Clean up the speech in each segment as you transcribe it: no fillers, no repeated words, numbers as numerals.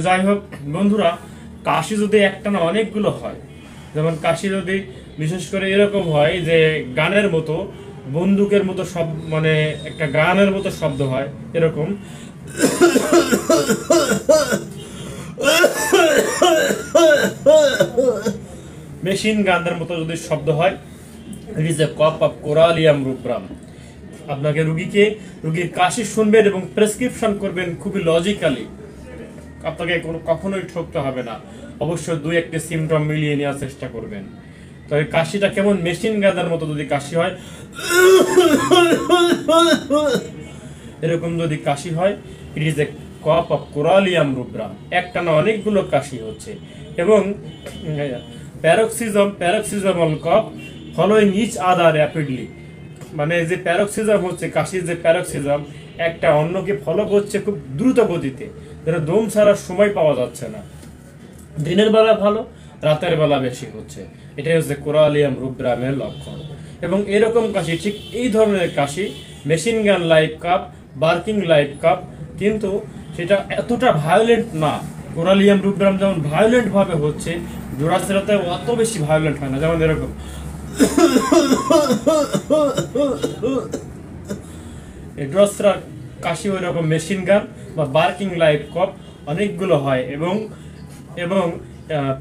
যাই হোক বন্ধুরা, কাশি যদি একটা না অনেকগুলো হয়, যেমন কাশি যদি বিশেষ করে এরকম হয় যে গানের মতো, বন্দুকের মতো শব্দ, মানে একটা গানের মতো শব্দ হয় এরকম, মেশিন গানের মতো যদি শব্দ হয়, it is a cough of কোরালিয়াম রুব্রাম। আপনাকে রুগীর কাশি শুনবেন এবং প্রেসক্রিপশন করবেন খুবই লজিক্যালি, আপনাকে কখনোই ঠকতে হবে না। অবশ্যই দুই একটি সিমটম মিলিয়ে নেওয়ার চেষ্টা করবেন। তবে কাশিটা কেমন মেশিন গানের মতো যদি কাশি হয়, এরকম যদি কাশি হয়, it is a cough of কোরালিয়াম রুব্রাম। একটা না অনেকগুলো কাশি হচ্ছে। এবং প্যারক্সিজমাল কফ ফলোইং ইচ আদার র্যাপিডলি, মানে যে প্যারক্সিজম হচ্ছে, কাশির যে প্যারক্সিজম একটা অন্যকে ফলো করছে খুব দ্রুত গতিতে, যেন দম ছাড়ার সময় পাওয়া যাচ্ছে না। দিনের বেলা ভালো, রাতের বেলা বেশি হচ্ছে, এটাই হচ্ছে কোরালিয়াম রুব্রামের লক্ষণ। এবং এরকম কাশি, ঠিক এই ধরনের কাশি machine gun like cough, barking like cough, কিন্তু সেটা এতটা ভায়োলেন্ট না। কোরালিয়াম রুব্রাম যেমন ভায়োলেন্ট ভাবে হচ্ছে, জোড়াচেরাতে অত বেশি ভায়োলেন্ট হয় না। যেমন এরকম ড্রসরা কাশি ওই রকম মেশিন গান বা বার্কিং লাইক কপ অনেকগুলো হয়। এবং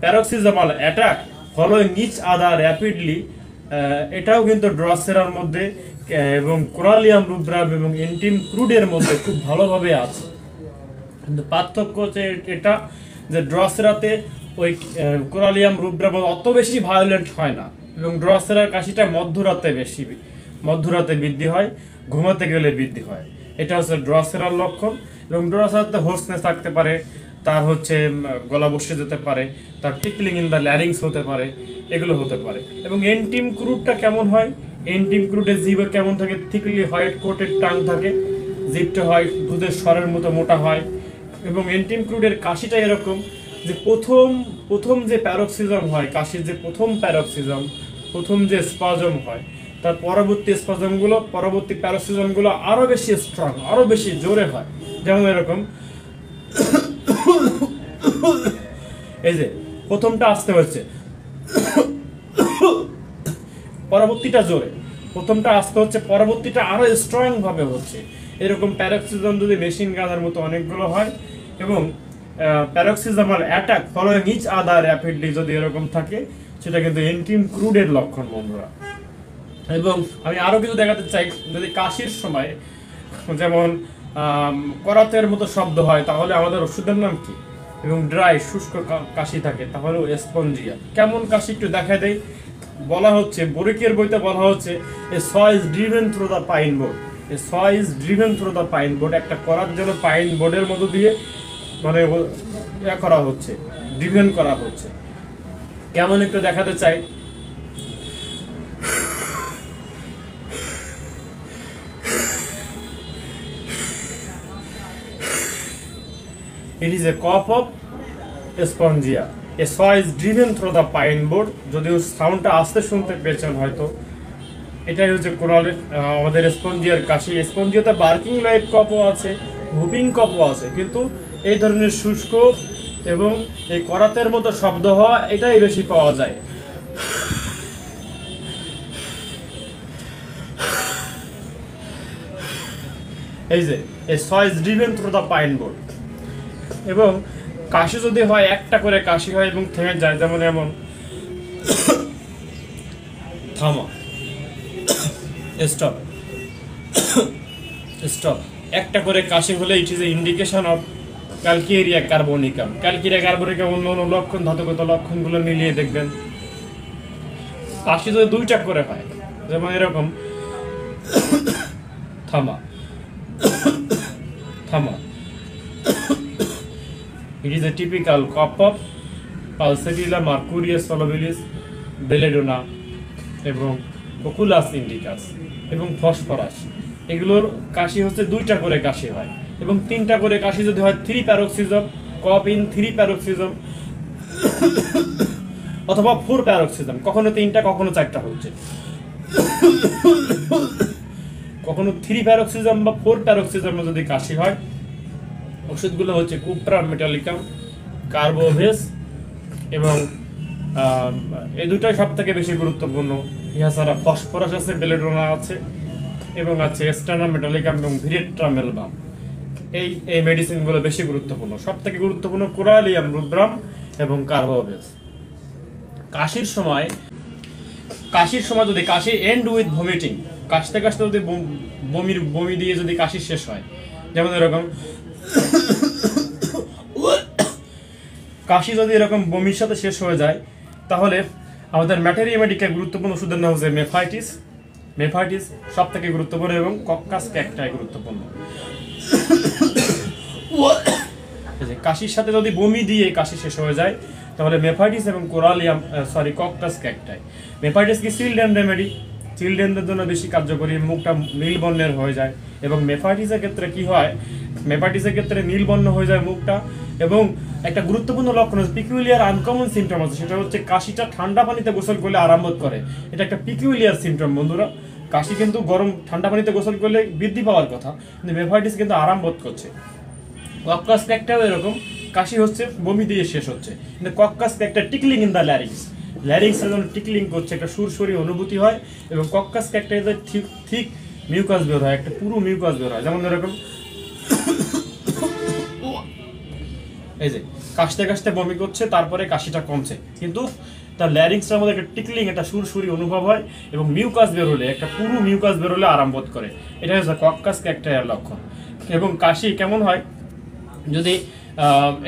paroxysmal attack following each other rapidly, এটাও কিন্তু ড্রসেরার মধ্যে এবং কোরালিয়াম রুব্রাম এবং এন্টিম ক্রুডের মধ্যে খুব ভালোভাবে আছে। কিন্তু পার্থক্য হচ্ছে এটা যে ড্রসেরাতে ওই কোরালিয়াম রুব্রাম অত বেশি ভায়োলেন্ট হয় না, এবং ড্রসেরার কাশিটা মধ্যরাতে বৃদ্ধি হয়, ঘুমাতে গেলে বৃদ্ধি হয়। এটা হচ্ছে ড্রসেরার লক্ষণ। এবং ড্রসেরাতে হোর্সনেস থাকতে পারে, তার হচ্ছে গলা বসে যেতে পারে, তার টিকলিং ইন দ্য ল্যারিংস হতে পারে, এগুলো হতে পারে। এবং এন্টিম ক্রুডটা কেমন হয়, এন্টিম ক্রুডের জিভে কেমন থাকে, থিকলি হোয়াইট কোটেড টাং থাকে, জিভটা হয় দুধের স্বরের মতো মোটা হয়। এবং এন্টিম ক্রুডের কাশিটা এরকম যে প্রথম যে প্যারক্সিজম হয়, কাশির যে প্রথম যে স্পাজম হয়, তার পরবর্তী প্যারক্সিজমগুলো আরো বেশি স্ট্রং, আরো বেশি জোরে হয়। যেমন এরকম, এই যে প্রথমটা আসতে হচ্ছে, পরবর্তীটা জোরে, প্রথমটা আসতে হচ্ছে, পরবর্তীটা আরো স্ট্রং ভাবে হচ্ছে। এরকম প্যারক্সিজম যদি মেশিন গানের মতো অনেকগুলো হয়, এবং paroxysmal attack following each other rapidly যদি এরকম থাকে, সেটা কিন্তু এন্টিম ক্রুডের লক্ষণ বন্ধুরা। এবং আমি আরো কিছু দেখাতে চাই, যদি কাশির সময় যেমন করাতের মতো শব্দ হয়, তাহলে আমাদের ওষুধের নাম কি? এবং ড্রাই শুষ্ক কাশি থাকে, তাহলে স্পঞ্জিয়া। কেমন কাশি একটু দেখা দেয়, বলা হচ্ছে বোরিকের বইতে বলা হচ্ছে a saw is driven through the pine board. A saw is driven through the pine board, একটা করার জন্য পাইন বোর্ডের মতো দিয়ে মানে করা হচ্ছে, ড্রিভেন করা হচ্ছে। কেমন একটু দেখাতে চাই, it is a cough of spongia. A saw is driven through the pine board. যদিও সাউন্ডটা আস্তে শুনতে পেয়েছেন হয়তো, এটাই হচ্ছে কোরালের আমাদের স্পঞ্জিয়ার কাশি। স্পঞ্জিয়াতে বার্কিং লাইক কপও আছে, হুপিং কপও আছে, কিন্তু এই ধরনের শুষ্ক এবং এই করাতের মতো শব্দ হওয়া এটাই বেশি পাওয়া যায়। এই যে a saw is driven through the pine board। এবং কাশি যদি হয়, একটা করে কাশি হয় এবং থেমে যায়, যেমন এমন থামা, স্টপ, স্টপ, একটা করে কাশি হলে it is a indication of calcarea carbonicum. Calcarea carbonicum অন্য লক্ষণ, ধাতুগত লক্ষণগুলো মিলিয়ে দেখবেন। কাশি যদি দুইটা করে হয়, যেমন এরকম থামা, থামা, it is a typical cough of Pulsatilla mercurius solubilis, belladonna এবং oculus indicus এবং phosphorus। এগুলোর কাশি হচ্ছে দুইটা করে কাশি হয়, এবং তিনটা করে কাশি যদি হয় 3 প্যারক্সিজম, কফ ইন 3 প্যারক্সিজম, অথবা 4 প্যারক্সিজম, কখনো 3টা কখনো 4টা হচ্ছে, কখনো 3 প্যারক্সিজম বা 4 প্যারক্সিজম যদি কাশি হয়, ওষুধগুলো হচ্ছে কুপ্রা মেটালিকাম কার্বোভেজ এবং এই দুটাই সব থেকে বেশি গুরুত্বপূর্ণ। ইহা ছাড়া ফসফরাস আছে, বেলেডোনা আছে এবং আছে স্টার্নাম মেটালিকাম এবং ভিরেট্রাম মেলবাম। এই মেডিসিনগুলো বেশি গুরুত্বপূর্ণ। সব থেকে গুরুত্বপূর্ণ কোরালিয়াম, রুদ্রাম এবং কার্বোভেজ। কাশির সময় যদি কাশি এন্ড উইথ ভমিটিং, কাশতে কাশতে যদি বমি দিয়ে যদি কাশি শেষ হয়, যেমন এরকম কাশি যদি এরকম বমির সাথে শেষ হয়ে যায়, তাহলে আমাদের ম্যাটেরিয়া মেডিকের গুরুত্বপূর্ণ ওষুধের নাম হচ্ছে মেফাইটিস সব থেকে গুরুত্বপূর্ণ এবং কক্কাস ক্যাকটাই গুরুত্বপূর্ণ। কাশির সাথে যদি বমি দিয়ে কাশি শেষ হয়ে যায়, তাহলে মেফাইটিস এবং কক্কাস ক্যাকটাই। মেফাইটিস কি চিলড্রেন রেমেডি, চিলড্রেনদের জন্য বেশি কার্যকরী, মুখটা নীল বর্ণের হয়ে যায়। এবং মেফাইটিসের ক্ষেত্রে কি হয়, মেফাইটিসের ক্ষেত্রে নীল বর্ণ হয়ে যায় মুখটা। এবং একটা গুরুত্বপূর্ণ লক্ষণ হচ্ছে পিকুলিয়ার আনকমন সিমটম আছে, সেটা হচ্ছে কাশিটা ঠান্ডা পানিতে গোসল করলে আরাম বোধ করে। এটা একটা পিকুলিয়ার সিমটম বন্ধুরা। কাশি কিন্তু ঠান্ডা পানিতে গোসল করলে বৃদ্ধি পাওয়ার কথা, কিন্তু মেফাইটিস কিন্তু আরাম বোধ করছে। কক্কাস ক্যাকটাও এরকম, কাশি হচ্ছে বমি দিয়ে শেষ হচ্ছে, কিন্তু কক্কাস ক্যাকটা টিকলিং ইন দ্য ল্যারিংসের জন্য টিকলিং করছে, একটা সুরসুরি অনুভূতি হয়। এবং কক্কাস ক্যাকটা ঠিক মিউকাস বের হয়, একটা পুরো মিউকাস বের হয়। যেমন এরকম এই যে কাশতে কাশতে বমি করছে, তারপরে কাশিটা কমছে, কিন্তু তার ল্যারিংসটার মধ্যে একটা টিকলিং, একটা সুরসুরি অনুভব হয় এবং মিউকাস বের হলে, একটা পুরো মিউকাস বের হলে আরাম বোধ করে। এটা হচ্ছে কক্কাস ক্যাকটার লক্ষণ। এবং কাশি কেমন হয়, যদি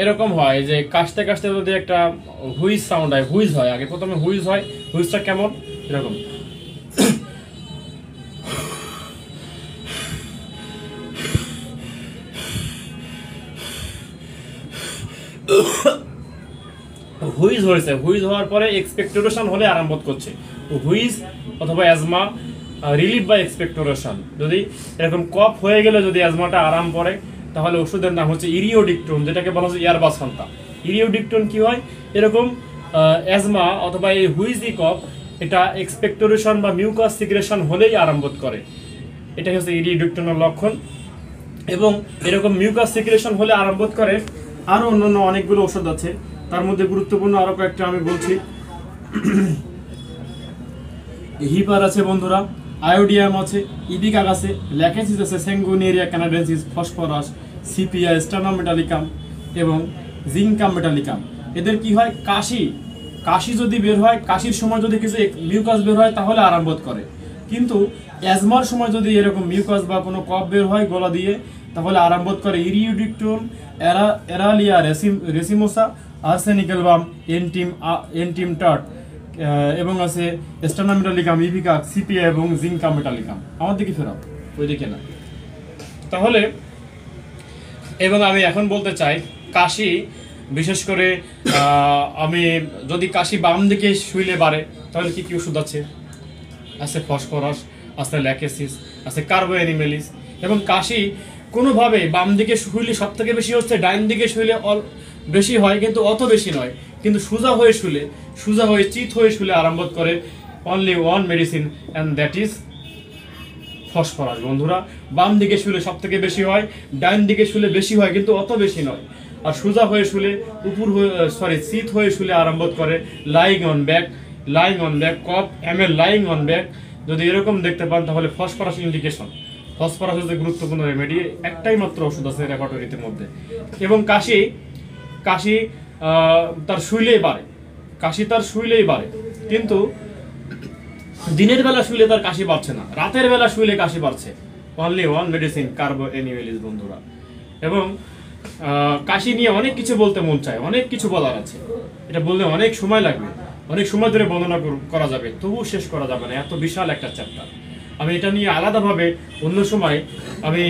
এরকম হয় যে কাশতে কাশতে যদি একটা হুইজ সাউন্ড হয়, হুইজ হয়, আগে প্রথমে হুইজ হয়, হুইজটা কেমন এরকম, হুইজ হয়েছে, হুইজ হওয়ার পরে এক্সপেক্টোরেশন হলে আরাম বোধ করছে। হুইজ অথবা অ্যাজমা রিলিফ বাই এক্সপেক্টোরেশন। যদি এরকম কফ হয়ে গেলে যদি অ্যাজমাটা আরাম পড়ে, তাহলে ওষুধের নাম হচ্ছে ইরিওডিকটোন, যেটাকে বলা হচ্ছে ইয়ারবাসন্তা। ইরিওডিকটোন কি হয়, এরকম অ্যাজমা অথবা এই হুইজি কফ, এটা এক্সপেক্টোরেশন বা মিউকাস সিক্রেশন হলেই আরাম বোধ করে। এটাই হচ্ছে ইরিওডিকটোনের লক্ষণ। এবং এরকম মিউকাস সিক্রেশন হলে আরাম বোধ করে। আরো অন্যান্য অনেকগুলো ওষুধ আছে, তার মধ্যে গুরুত্বপূর্ণ আরো কয়েকটা আমি বলছি। হিপার আছে বন্ধুরা, আয়োডিয়াম আছে, ইবিকাক আছে, ল্যাকেসিস আছে, sanguinaria canadensis, phosphorus, sepia, stannum metallicum এবং জিঙ্কাম মেটালিকাম। এদের কি হয়, কাশি যদি বের হয়, কাশির সময় যদি কিছু মিউকাস বের হয়, তাহলে আরাম বোধ করে। কিন্তু অ্যাজমার সময় যদি এরকম মিউকাস বা কোনো কফ বের হয় গলা দিয়ে, তাহলে আরাম বোধ করে। ইরিওডিকটোন, এরালিয়া রেসিমোসা, আর্সেনিক্যাল বাম, এন্টিম টার্ট এবং আছে স্টার্নাম মেটালিকাম, ইবিকাক, সিপিয়া এবং জিঙ্কাম মেটালিকাম। আমার দিকে ফেরাও, ওইদিকে না। তাহলে এবং আমি এখন বলতে চাই, কাশি বিশেষ করে আমি যদি কাশি বাম দিকে শুইলে বাড়ে, তাহলে কি কি ওষুধ আছে? আছে ফসফরাস, আছে ল্যাকেসিস, আছে কার্বোএনিমেলিস। এবং কাশি কোনোভাবে বাম দিকে শুইলে সব থেকে বেশি হচ্ছে, ডাইন দিকে শুইলে বেশি হয়, কিন্তু অত বেশি নয়। কিন্তু সোজা হয়ে চিত হয়ে শুলে আরাম বোধ করে। Only one medicine, and that is phosphorus বন্ধুরা। বাম দিকে শুলে সব থেকে বেশি হয়, ডাইন দিকে শুলে বেশি হয়, কিন্তু অত বেশি নয়। আর সোজা হয়ে শুলে চিত হয়ে শুলে আরাম বোধ করে। Lying on back, cough ML lying on back, যদি এরকম দেখতে পান, তাহলে ফসফরাস ইন্ডিকেশন। ফসফরাস হচ্ছে গুরুত্বপূর্ণ রেমেডি, একটাই মাত্র ওষুধ আছে রেপার্টরিতে মধ্যে। এবং কাশি তার শুইলেই বাড়ে, কিন্তু দিনের বেলা শুইলে তার কাশি বাড়ছে না, রাতের বেলা শুইলে কাশি বাড়ছে। অনলি ওয়ান মেডিসিন, কার্বোএনিমেলিস বন্ধুরা। এবং কাশি নিয়ে অনেক কিছু বলতে মন চায়, অনেক কিছু বলার আছে, এটা বললে অনেক সময় লাগবে, অনেক সময় ধরে বর্ণনা করা যাবে, তবুও শেষ করা যাবে না, এত বিশাল একটা চ্যাপ্টার। আমি এটা নিয়ে আলাদাভাবে অন্য সময় আমি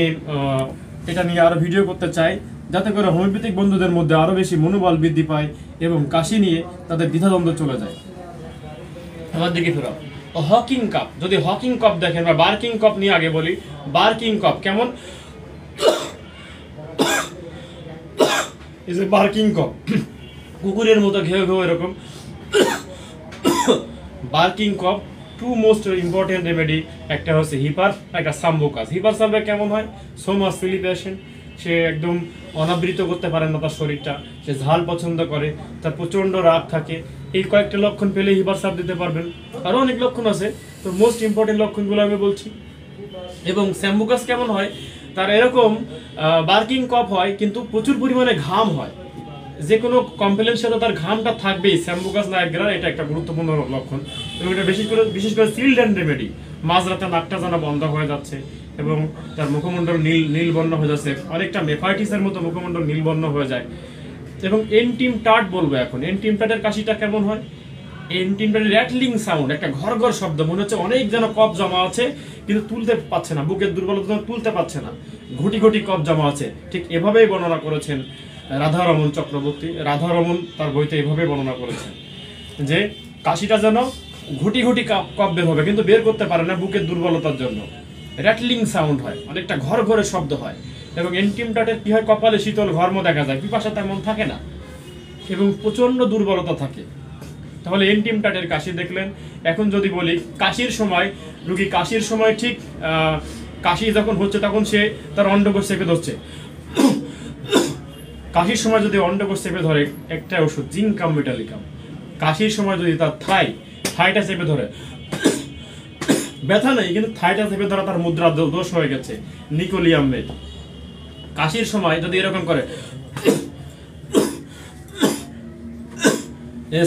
এটা নিয়ে আরো ভিডিও করতে চাই, যাতে করে হোমিওপ্যাথিক বন্ধুদের মধ্যে আরো বেশি মনোবল বৃদ্ধি পায় এবং কাশি নিয়ে তাদের দ্বিধাদ্বন্দ্ব চলে যায়। আমার দিকে ফেরাও। হকিং কাপ, যদি হকিং কাপ দেখেন, বা বার্কিং কাপ নিয়ে আগে বলি। বার্কিং কাপ কেমন? এই যে বার্কিং কাপ, কুকুরের মতো ঘেউ এরকম barking cough. Two most important remedy, একটা হচ্ছে হিপার, একটা সাম্বুকাস। হিপার সাম্বে কেমন হয়? সোমাস ফিলিপেশন, সে একদম অনাবৃত করতে পারে না তার শরীরটা, সে ঝাল পছন্দ করে, তার প্রচণ্ড রাগ থাকে, এই কয়েকটা লক্ষণ পেলে হিবার সাপ দিতে পারবেন। আরও অনেক লক্ষণ আছে, তো মোস্ট ইম্পর্টেন্ট লক্ষণগুলো আমি বলছি। এবং স্যাম্বুকাস কেমন হয়, তার এরকম বার্কিং কফ হয় কিন্তু প্রচুর পরিমাণে ঘাম হয়, যে কোনো কমপ্লেনের সাথে তার ঘামটা থাকবেই। স্যাম্বুকাস নাইগ্রা এটা একটা গুরুত্বপূর্ণ লক্ষণ, এবং এটা বিশেষ করে চিলড্রেন রেমেডি। মাঝরাতে নাকটা যেন বন্ধ হয়ে যাচ্ছে এবং তার মুখমণ্ডল নীল বর্ণ হয়ে যাচ্ছে, অনেকটা মেফাইটিসের মতো মুখমণ্ডল নীল বর্ণ হয়ে যায়। এবং এন্টিম টার্ট বলবো এখন, এন্টিম টার্টের কাশিটা কেমন হয়, এন্টিম টার্টের র্যাটলিং সাউন্ড, একটা ঘর ঘর শব্দ, মনে হচ্ছে অনেক যেন কফ জমা আছে কিন্তু তুলতে পারছে না, বুকের দুর্বলতা তুলতে পারছে না, ঘুটি ঘুটি কফ জমা আছে। ঠিক এভাবেই বর্ণনা করেছেন রাধারমন চক্রবর্তী। রাধারমন তার বইতে এভাবে বর্ণনা করেছেন যে কাশিটা যেন ঘুটি ঘুটি কফ বের হবে কিন্তু বের করতে পারে না বুকের দুর্বলতার জন্য, র্যাটলিং সাউন্ড হয়, অনেকটা ঘর ঘরে শব্দ হয়। এবং এন্টিম টার্টের কি হয়, কপালে শীতল ঘর্ম দেখা যায়, পিপাসা তেমন থাকে না এবং প্রচন্ড দুর্বলতা থাকে। তাহলে এন্টিম টার্টের কাশি দেখলেন। এখন যদি বলি কাশির সময়, রুগী কাশির সময় ঠিক কাশি যখন হচ্ছে তখন সে তার অন্ডকোষ চেপে ধরছে, কাশির সময় যদি অন্ডকোষ চেপে ধরে একটা ওষুধ জিঙ্কাম মেটালিকাম, কাশির সময় যদি তার থাইটা চেপে ধরে, ব্যথা নেই কিন্তু থাইটা চেপে ধরা তার মুদ্রা দোষ হয়ে গেছে, নিকোলিয়াম মেট। কাশির সময় যদি এরকম করে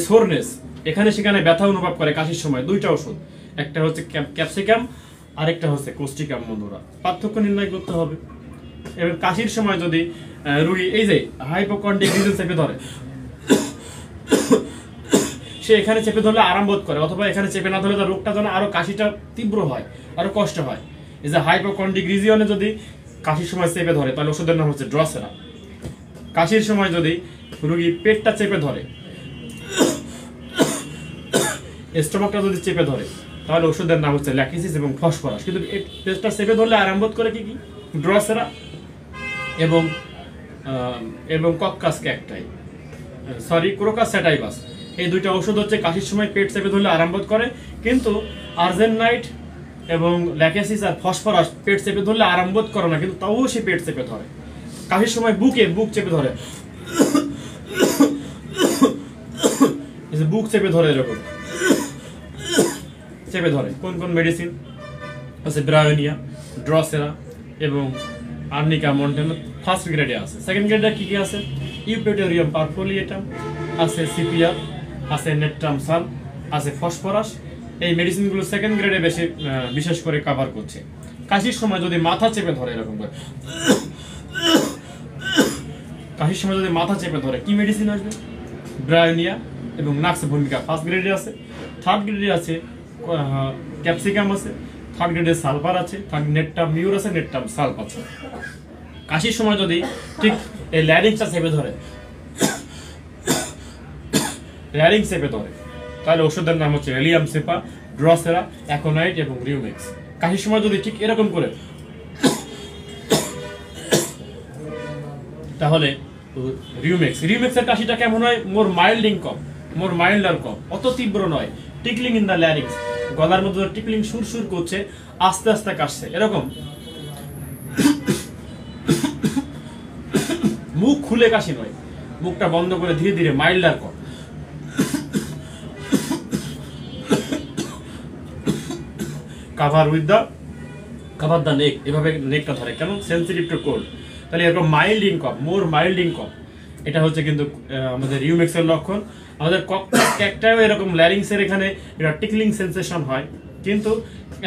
সোরনেস, এখানে সেখানে ব্যথা অনুভব করে কাশির সময়, দুইটা ওষুধ, একটা হচ্ছে ক্যাপসিকাম আর একটা হচ্ছে কোস্টিকাম। বন্ধুরা পার্থক্য নির্ণয় করতে হবে। এবং কাশির সময় যদি রুগী এই যে হাইপোকন্ড্রিক ডিজিজ চেপে ধরে, সে এখানে চেপে ধরলে আরাম বোধ করে, অথবা এখানে চেপে না ধরলে তার রোগটা যেন আরো কাশিটা তীব্র হয়, আরো কষ্ট হয়। এই যে হাইপোকন্ড্রিক রিজিয়নে যদি কাশির সময় চেপে ধরে তাহলে ওষুধের নাম হচ্ছে ড্রসেরা। কাশির সময় যদি রুগী পেটটা চেপে ধরে, স্টোমাকটা যদি চেপে ধরে তাহলে ওষুধের নাম হচ্ছে ল্যাকিসিস এবং ফসফরাস। কিন্তু পেটটা চেপে ধরলে আরাম বোধ করে কি ড্রসেরা এবং কক্কাস ক্যাকটাই, ক্রোকাস স্যাটাইভাস। এই দুইটা ওষুধ হচ্ছে কাশির সময় পেট চেপে ধরলে আরাম বোধ করে, কিন্তু আর্জেনাইট এবং ল্যাকেসিস আর ফসফরাস পেট চেপে ধরলে আরাম বোধ করে না, কিন্তু তাও সে পেট চেপে ধরে। কাশির সময় বুক চেপে ধরে, বুক চেপে ধরে, এরকম চেপে ধরে। কোন কোন মেডিসিন আছে, ব্রায়োনিয়া, ড্রসেরা এবং আর্নিকা মন্টেনো ফার্স্ট গ্রেডে আছে। সেকেন্ড গ্রেডে কি কি আছে, ইউপেটোরিয়াম পারফোলিয়েটাম আছে, সিপিআর আছে, নেট্রাম সাল আছে, ফসফরাস। এই মেডিসিনগুলো সেকেন্ড গ্রেডে বিশেষ করে কভার করছে। কাশির সময় যদি মাথা চেপে ধরে, এরকম করে কাশির সময় যদি মাথা চেপে ধরে কি মেডিসিন আসবে, ব্রায়োনিয়া এবং নাক্স ভূমিকা ফার্স্ট গ্রেডে আছে। থার্ড গ্রেডে আছে ক্যাপসিকাম আছে, থার্ড গ্রেডে সালফার আছে, থার্ড নেট্রাম মিউর আছে, নেট্রাম সালফ আছে। কাশির সময় যদি ঠিক এই ল্যারিংসটা চেপে ধরে, ল্যারিংস চেপে ধরে, তাহলে ওষুধের নাম হচ্ছে এলিয়াম সেপা, ড্রসেরা, অ্যাকোনাইট এবং রিউমেক্স। কাশির সময় যদি ঠিক এরকম করে, তাহলে রিউমেক্সের কাশিটা কেমন হয়, মোর মাইল্ডার কম, অত তীব্র নয়, টিকলিং ইন দ্য ল্যারিংস, গলার মধ্যে টিকলিং সুর করছে, আস্তে আস্তে কাশছে, এরকম মুখ খুলে কাশি নয়, মুখটা বন্ধ করে ধীরে ধীরে, মাইল্ডার কম। কাভার দ্য নেক, এভাবে নেকটা ধরে, কেন, সেন্সিটিভ টু কোল্ড। তাহলে এরকম মোর মাইল্ডিং কফ, এটা হচ্ছে কিন্তু আমাদের রিউমেক্সের লক্ষণ। আমাদের ককটাও এরকম ল্যারিংসের এখানে এটা টিকলিং সেন্সেশন হয়, কিন্তু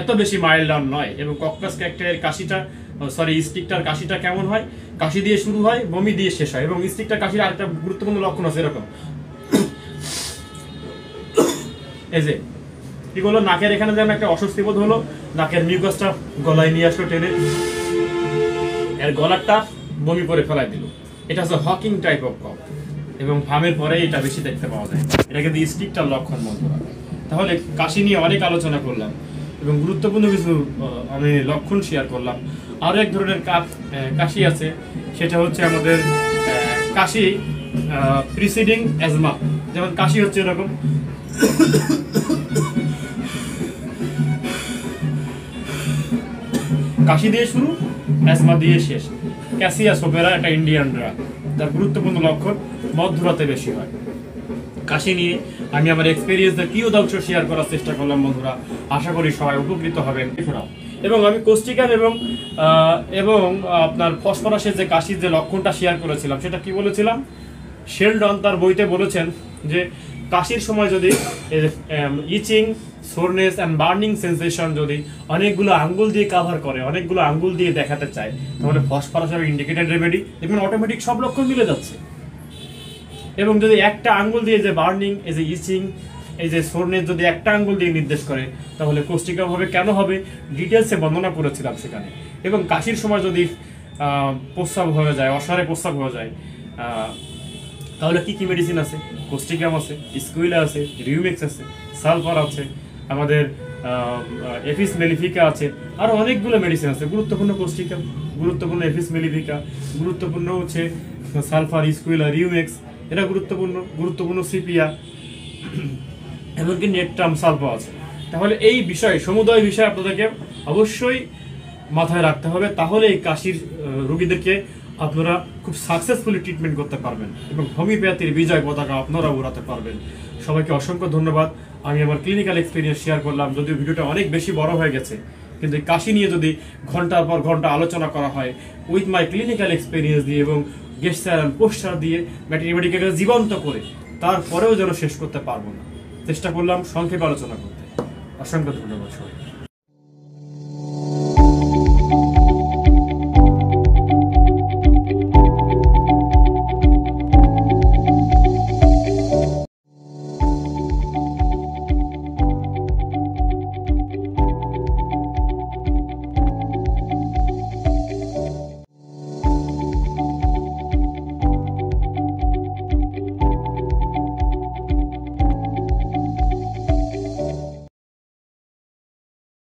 এত বেশি মাইল্ড নয়। এবং কক্কাস ক্যাকটার কাশিটা, স্টিকটার কাশিটা কেমন হয়, কাশি দিয়ে শুরু হয়, বমি দিয়ে শেষ হয়। এবং স্টিকটার কাশির আরেকটা গুরুত্বপূর্ণ লক্ষণ আছে, এরকম এই যে কি বললো, নাকের এখানে যেন একটা অস্বস্তি বোধ হলো, নাকের মিউকাসটা গলায় নিয়ে আসলো টেনে, এর গলারটা বমি করে ফেলাই দিল, এটা হচ্ছে হকিং টাইপ অফ কফ। এবং ফামের পরে এটা বেশি দেখতে পাওয়া যায়, এটা কিন্তু স্টিকটার লক্ষণ। বন্ধুরা তাহলে কাশি নিয়ে অনেক আলোচনা করলাম এবং গুরুত্বপূর্ণ কিছু আমি লক্ষণ শেয়ার করলাম। আরও এক ধরনের কাশি আছে, সেটা হচ্ছে আমাদের কাশি প্রিসিডিং অ্যাজমা। যেমন কাশি হচ্ছে এরকম, কাশি দিয়ে শুরু, অ্যাজমা দিয়ে শেষ। ক্যাসিয়া সোপেরা, একটা ইন্ডিয়ান ড্রাগ, যার গুরুত্বপূর্ণ লক্ষণ মধ্যরাতে বেশি হয়। কাশি নিয়ে আমি আমার এক্সপেরিয়েন্সের কিয়দাংশ শেয়ার করার চেষ্টা করলাম বন্ধুরা, আশা করি সবাই উপকৃত হবেন। এবং আমি কোস্টিকাম এবং আপনার ফসফরাসের যে কাশির যে লক্ষণটা শেয়ার করেছিলাম, সেটা কি বলেছিলাম? শেলডন তার বইতে বলেছেন যে কাশির সময় যদি ইচিং, সোরনেস অ্যান্ড বার্নিং সেন্সেশন যদি অনেকগুলো আঙ্গুল দিয়ে কাভার করে, অনেকগুলো আঙ্গুল দিয়ে দেখাতে চায়, তাহলে ফসফরাস হবে ইন্ডিকেটেড রেমেডি। দেখবেন অটোমেটিক সব লক্ষণ মিলে যাচ্ছে। এবং যদি একটা আঙ্গুল দিয়ে যে বার্নিং, এই যে ইচিং, এই যে সোরনেস যদি একটা আঙ্গুল দিয়ে নির্দেশ করে, তাহলে কোস্টিকাম হবে। কেন হবে ডিটেলসে বর্ণনা করেছিলাম সেখানে। এবং কাশির সময় যদি প্রস্রাব হয়ে যায়, অসারে প্রস্রাব হয়ে যায়, তাহলে কি কি মেডিসিন আছে? কোস্টিকাম আছে, স্কুইলা আছে, রিউমেক্স আছে, সালফার আছে, আমাদের এফিস মেলিফিকা আছে, আরো অনেকগুলো মেডিসিন আছে। গুরুত্বপূর্ণ কোস্টিকাম, গুরুত্বপূর্ণ এফিস মেলিফিকা, গুরুত্বপূর্ণ হচ্ছে সালফার, স্কুইলা, রিউমেক্স, এটা গুরুত্বপূর্ণ সিপিয়া, এমনকি নেট্রাম সালফা আছে। তাহলে এই বিষয়, সমুদয় বিষয় আপনাদেরকে অবশ্যই মাথায় রাখতে হবে, তাহলে এই কাশির রোগীদেরকে আপনারা খুব সাকসেসফুলি ট্রিটমেন্ট করতে পারবেন এবং হোমিওপ্যাথির বিজয় পতাকা আপনারা উড়াতে পারবেন। সবাইকে অসংখ্য ধন্যবাদ। আমি আমার ক্লিনিক্যাল এক্সপিরিয়েন্স শেয়ার করলাম, যদিও ভিডিওটা অনেক বেশি বড় হয়ে গেছে, কিন্তু এই কাশি নিয়ে যদি ঘন্টার পর ঘন্টা আলোচনা করা হয় উইথ মাই ক্লিনিক্যাল এক্সপিরিয়েন্স দিয়ে এবং গেস্ট স্যার পোস্টার দিয়ে ম্যাথমেটিক্যাল জীবন্ত করে, তারপরেও যেন শেষ করতে পারবো না, চেষ্টা করলাম সংক্ষেপে আলোচনা করতে। অসংখ্য ধন্যবাদ সবাই।